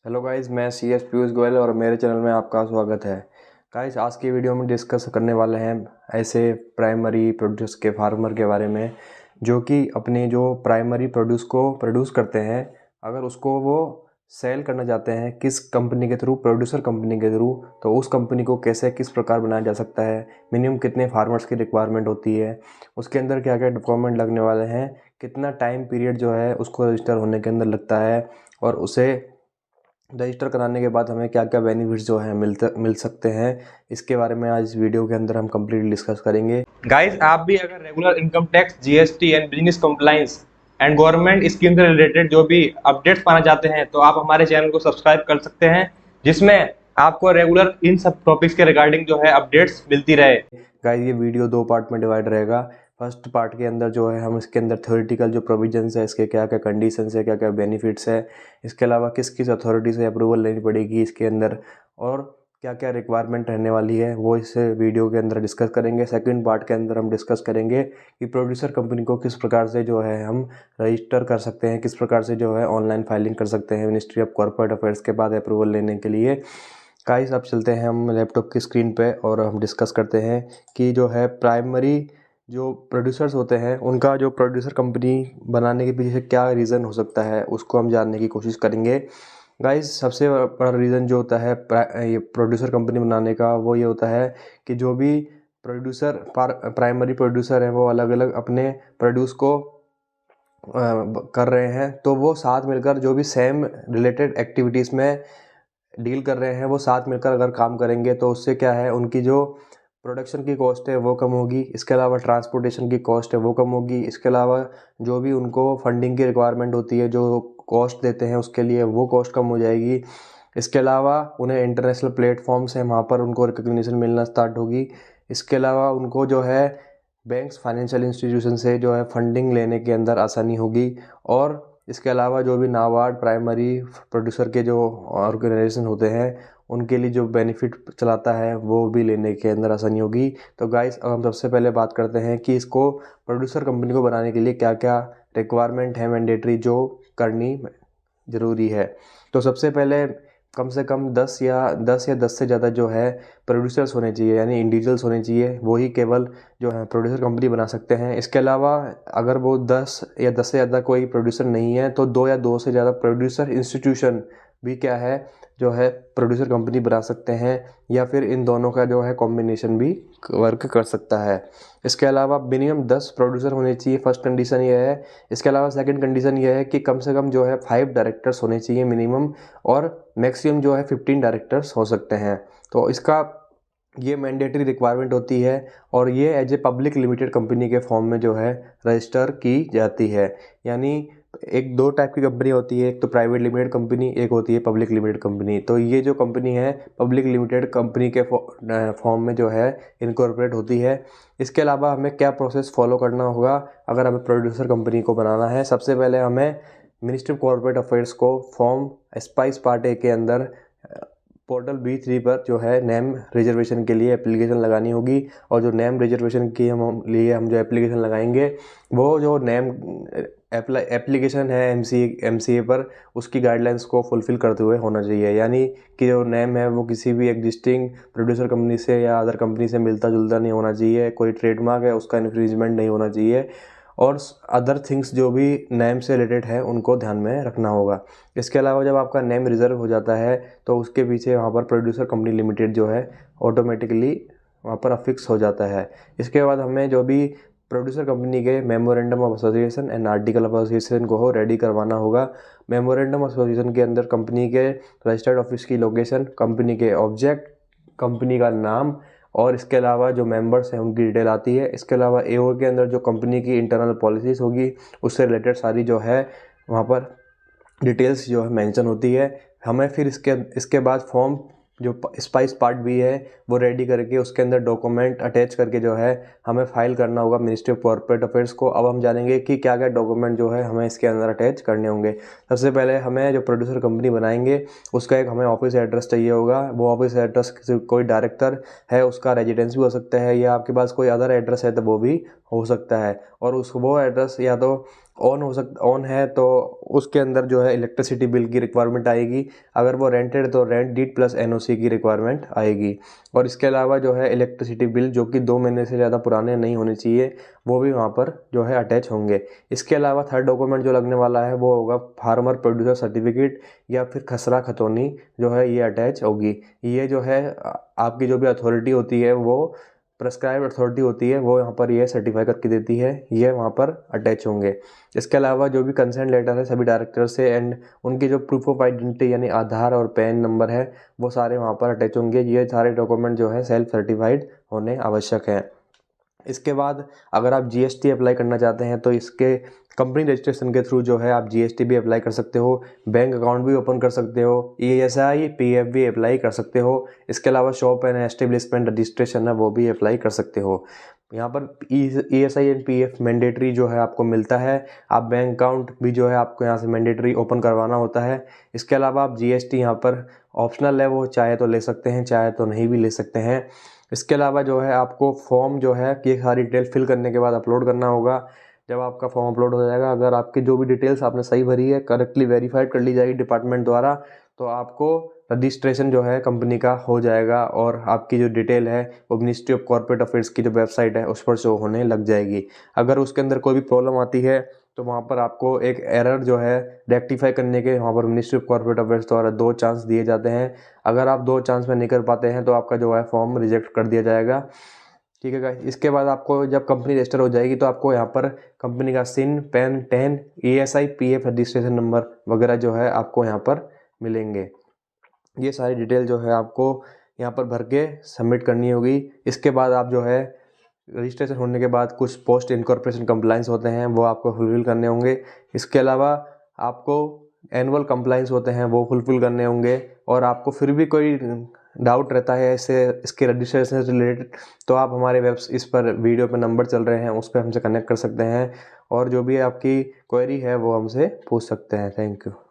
Hello guys, मैं C S Piyush Goyal और मेरे चैनल में आपका स्वागत है। गाइस, आज की वीडियो में डिस्कस करने वाले हैं ऐसे प्राइमरी प्रोड्यूस के फार्मर के बारे में जो कि अपने जो प्राइमरी प्रोड्यूस को प्रोड्यूस करते हैं, अगर उसको वो सेल करना चाहते हैं किस कंपनी के थ्रू, प्रोड्यूसर कंपनी के थ्रू, तो उस कंपनी को कैसे किस प्रकार बनाया जा सकता है, मिनिमम कितने फार्मर्स की रिक्वायरमेंट होती है, उसके अंदर क्या क्या डॉक्यूमेंट लगने वाले हैं, कितना टाइम पीरियड जो है उसको रजिस्टर होने के अंदर लगता है, और उसे रजिस्टर कराने के बाद हमें क्या क्या बेनिफिट्स जो है मिल सकते हैं, इसके बारे में आज इस वीडियो के अंदर हम कंप्लीटली डिस्कस करेंगे। गाइस, आप भी अगर regular income tax, GST and business compliance and government scheme से रिलेटेड जो भी अपडेट्स पाना चाहते हैं तो आप हमारे चैनल को सब्सक्राइब कर सकते हैं, जिसमें आपको रेगुलर इन सब टॉपिक्स के रिगार्डिंग जो है अपडेट्स मिलती रहे। गाइस, ये वीडियो दो पार्ट में डिवाइड रहेगा। फर्स्ट पार्ट के अंदर जो है हम इसके अंदर थ्योरेटिकल जो प्रोविजंस है, इसके क्या क्या कंडीशंस है, क्या क्या बेनिफिट्स है, इसके अलावा किस किस अथॉरिटी से अप्रूवल लेनी पड़ेगी इसके अंदर, और क्या क्या रिक्वायरमेंट रहने वाली है, वो इस वीडियो के अंदर डिस्कस करेंगे। सेकंड पार्ट के अंदर हम डिस्कस करेंगे कि प्रोड्यूसर कंपनी को किस प्रकार से जो है हम रजिस्टर कर सकते हैं, किस प्रकार से जो है ऑनलाइन फाइलिंग कर सकते हैं मिनिस्ट्री ऑफ कॉर्पोरेट अफेयर्स के बाद अप्रूवल लेने के लिए। गाइस, अब चलते हैं हम लैपटॉप की स्क्रीन पे और हम डिस्कस करते हैं कि जो है प्राइमरी जो प्रोड्यूसर्स होते हैं उनका जो प्रोड्यूसर कंपनी बनाने के पीछे क्या रीज़न हो सकता है, उसको हम जानने की कोशिश करेंगे। गाइस, सबसे बड़ा रीज़न जो होता है ये प्रोड्यूसर कंपनी बनाने का, वो ये होता है कि जो भी प्राइमरी प्रोड्यूसर हैं वो अलग अलग अपने प्रोड्यूस को कर रहे हैं, तो वो साथ मिलकर जो भी सेम रिलेटेड एक्टिविटीज़ में डील कर रहे हैं वो साथ मिलकर अगर काम करेंगे तो उससे क्या है, उनकी जो प्रोडक्शन की कॉस्ट है वो कम होगी, इसके अलावा ट्रांसपोर्टेशन की कॉस्ट है वो कम होगी, इसके अलावा जो भी उनको फंडिंग की रिक्वायरमेंट होती है, जो कॉस्ट देते हैं उसके लिए, वो कॉस्ट कम हो जाएगी। इसके अलावा उन्हें इंटरनेशनल प्लेटफॉर्म्स हैं वहाँ पर उनको रिकग्निशन मिलना स्टार्ट होगी। इसके अलावा उनको जो है बैंक्स, फाइनेंशियल इंस्टीट्यूशन से जो है फंडिंग लेने के अंदर आसानी होगी। और इसके अलावा जो भी नाबार्ड प्राइमरी प्रोड्यूसर के जो ऑर्गेनाइजेशन होते हैं उनके लिए जो बेनिफिट चलाता है वो भी लेने के अंदर आसानी होगी। तो गाइस, अब हम सबसे पहले बात करते हैं कि इसको प्रोड्यूसर कंपनी को बनाने के लिए क्या क्या रिक्वायरमेंट है मैंडेटरी जो करनी ज़रूरी है। तो सबसे पहले कम से कम 10 से ज़्यादा जो है प्रोड्यूसर्स होने चाहिए, यानी इंडिविजुअल्स होने चाहिए, वो ही केवल जो है प्रोड्यूसर कंपनी बना सकते हैं। इसके अलावा अगर वो 10 से ज़्यादा कोई प्रोड्यूसर नहीं है तो दो से ज़्यादा प्रोड्यूसर इंस्टीट्यूशन भी क्या है, जो है प्रोड्यूसर कंपनी बना सकते हैं, या फिर इन दोनों का जो है कॉम्बिनेशन भी वर्क कर सकता है। इसके अलावा मिनिमम 10 प्रोड्यूसर होने चाहिए, फर्स्ट कंडीशन ये है। इसके अलावा सेकंड कंडीशन ये है कि कम से कम जो है 5 डायरेक्टर्स होने चाहिए मिनिमम, और मैक्सिमम जो है 15 डायरेक्टर्स हो सकते हैं। तो इसका ये मैंडेटरी रिक्वायरमेंट होती है, और ये as a public limited company के फॉर्म में जो है रजिस्टर की जाती है। यानी एक दो टाइप की कंपनी होती है, एक तो प्राइवेट लिमिटेड कंपनी, एक होती है पब्लिक लिमिटेड कंपनी। तो ये जो कंपनी है पब्लिक लिमिटेड कंपनी के फॉर्म में जो है इनकॉर्पोरेट होती है। इसके अलावा हमें क्या प्रोसेस फॉलो करना होगा अगर हमें प्रोड्यूसर कंपनी को बनाना है? सबसे पहले हमें मिनिस्ट्री ऑफ कॉर्पोरेट अफेयर्स को फॉर्म स्पाइस पार्ट ए के अंदर पोर्टल B3 पर जो है नेम रिजर्वेशन के लिए एप्लीकेशन लगानी होगी। और जो नेम रिजर्वेशन की हम जो एप्लीकेशन लगाएंगे, वो जो नेम एप्लीकेशन है MCA पर, उसकी गाइडलाइंस को फुलफ़िल करते हुए होना चाहिए। यानी कि जो नेम है वो किसी भी एग्जिस्टिंग प्रोड्यूसर कंपनी से या अदर कंपनी से मिलता जुलता नहीं होना चाहिए, कोई ट्रेडमार्क है उसका इन्फ्रिंजमेंट नहीं होना चाहिए, और अदर थिंग्स जो भी नेम से रिलेटेड है उनको ध्यान में रखना होगा। इसके अलावा जब आपका नेम रिज़र्व हो जाता है तो उसके पीछे वहाँ पर प्रोड्यूसर कंपनी लिमिटेड जो है ऑटोमेटिकली वहाँ पर अफिक्स हो जाता है। इसके बाद हमें जो भी प्रोड्यूसर कंपनी के memorandum of association and article of association को रेडी करवाना होगा। मेमोरेंडम ऑफ एसोसिएशन के अंदर कंपनी के रजिस्टर्ड ऑफिस की लोकेशन, कंपनी के ऑब्जेक्ट, कंपनी का नाम, और इसके अलावा जो मेंबर्स हैं उनकी डिटेल आती है। इसके अलावा AO के अंदर जो कंपनी की इंटरनल पॉलिसीज़ होगी उससे रिलेटेड सारी जो है वहाँ पर डिटेल्स जो है मेंशन होती है। हमें फिर इसके बाद फॉर्म जो स्पाइस पार्ट भी है वो रेडी करके उसके अंदर डॉक्यूमेंट अटैच करके जो है हमें फाइल करना होगा मिनिस्ट्री ऑफ कॉर्पोरेट अफेयर्स को। अब हम जानेंगे कि क्या क्या डॉक्यूमेंट जो है हमें इसके अंदर अटैच करने होंगे। सबसे पहले हमें जो प्रोड्यूसर कंपनी बनाएंगे उसका एक हमें ऑफिस एड्रेस चाहिए होगा। वो ऑफिस एड्रेस किसी कोई डायरेक्टर है उसका रेजिडेंस भी हो सकता है, या आपके पास कोई अदर एड्रेस है तो वो भी हो सकता है। और वो एड्रेस या तो ऑन है तो उसके अंदर जो है इलेक्ट्रिसिटी बिल की रिक्वायरमेंट आएगी। अगर वो रेंटेड तो रेंट डीड प्लस एनओसी की रिक्वायरमेंट आएगी। और इसके अलावा जो है इलेक्ट्रिसिटी बिल जो कि 2 महीने से ज़्यादा पुराने नहीं होने चाहिए, वो भी वहाँ पर जो है अटैच होंगे। इसके अलावा थर्ड डॉक्यूमेंट जो लगने वाला है वो होगा फार्मर प्रोड्यूसर सर्टिफिकेट या फिर खसरा खतौनी जो है ये अटैच होगी। ये जो है आपकी जो भी अथॉरिटी होती है, वो प्रेस्क्राइब अथॉरिटी होती है, वो यहाँ पर ये सर्टिफाई करके देती है, ये वहाँ पर अटैच होंगे। इसके अलावा जो भी कंसेंट लेटर है सभी डायरेक्टर से एंड उनकी जो प्रूफ ऑफ आइडेंटिटी यानी आधार और पैन नंबर है वो सारे वहाँ पर अटैच होंगे। ये सारे डॉक्यूमेंट जो है सेल्फ सर्टिफाइड होने आवश्यक हैं। इसके बाद अगर आप जीएसटी अप्लाई करना चाहते हैं तो इसके कंपनी रजिस्ट्रेशन के थ्रू जो है आप जीएसटी भी अप्लाई कर सकते हो, बैंक अकाउंट भी ओपन कर सकते हो, ईएसआई पीएफ भी अप्लाई कर सकते हो। इसके अलावा शॉप एंड एस्टेब्लिशमेंट रजिस्ट्रेशन है वो भी अप्लाई कर सकते हो। यहाँ पर ईएसआई एंड पीएफ मैंडेटरी जो है आपको मिलता है। आप बैंक अकाउंट भी जो है आपको यहाँ से मैंडेटरी ओपन करवाना होता है। इसके अलावा आप जीएसटी यहाँ पर ऑप्शनल है, वो चाहे तो ले सकते हैं, चाहे तो नहीं भी ले सकते हैं। इसके अलावा जो है आपको फॉर्म जो है ये सारी डिटेल फिल करने के बाद अपलोड करना होगा। जब आपका फॉर्म अपलोड हो जाएगा, अगर आपकी जो भी डिटेल्स आपने सही भरी है करेक्टली वेरीफाइड कर ली जाएगी डिपार्टमेंट द्वारा, तो आपको रजिस्ट्रेशन जो है कंपनी का हो जाएगा और आपकी जो डिटेल है वो मिनिस्ट्री ऑफ कॉर्पोरेट अफेयर्स की जो वेबसाइट है उस पर शो होने लग जाएगी। अगर उसके अंदर कोई भी प्रॉब्लम आती है तो वहाँ पर आपको एक एरर जो है रेक्टिफाई करने के वहाँ पर मिनिस्ट्री ऑफ कॉर्पोरेट अफेयर्स द्वारा 2 चांस दिए जाते हैं। अगर आप 2 चांस में नहीं कर पाते हैं तो आपका जो है फॉर्म रिजेक्ट कर दिया जाएगा। ठीक है गाइस। इसके बाद आपको जब कंपनी रजिस्टर हो जाएगी तो आपको यहाँ पर कंपनी का CIN, PAN, TAN, ESI, PF registration number वगैरह जो है आपको यहाँ पर मिलेंगे। ये सारी डिटेल जो है आपको यहाँ पर भर के सबमिट करनी होगी। इसके बाद आप जो है रजिस्ट्रेशन होने के बाद कुछ पोस्ट इनकॉर्पोरेशन कंप्लाइंस होते हैं वो आपको फुलफिल करने होंगे। इसके अलावा आपको एनुअल कंप्लाइंस होते हैं वो फुलफिल करने होंगे। और आपको फिर भी कोई डाउट रहता है इसके रजिस्ट्रेशन से रिलेटेड तो आप हमारे इस पर वीडियो पे नंबर चल रहे हैं उस पर हमसे कनेक्ट कर सकते हैं और जो भी आपकी क्वेरी है वो हमसे पूछ सकते हैं। Thank you.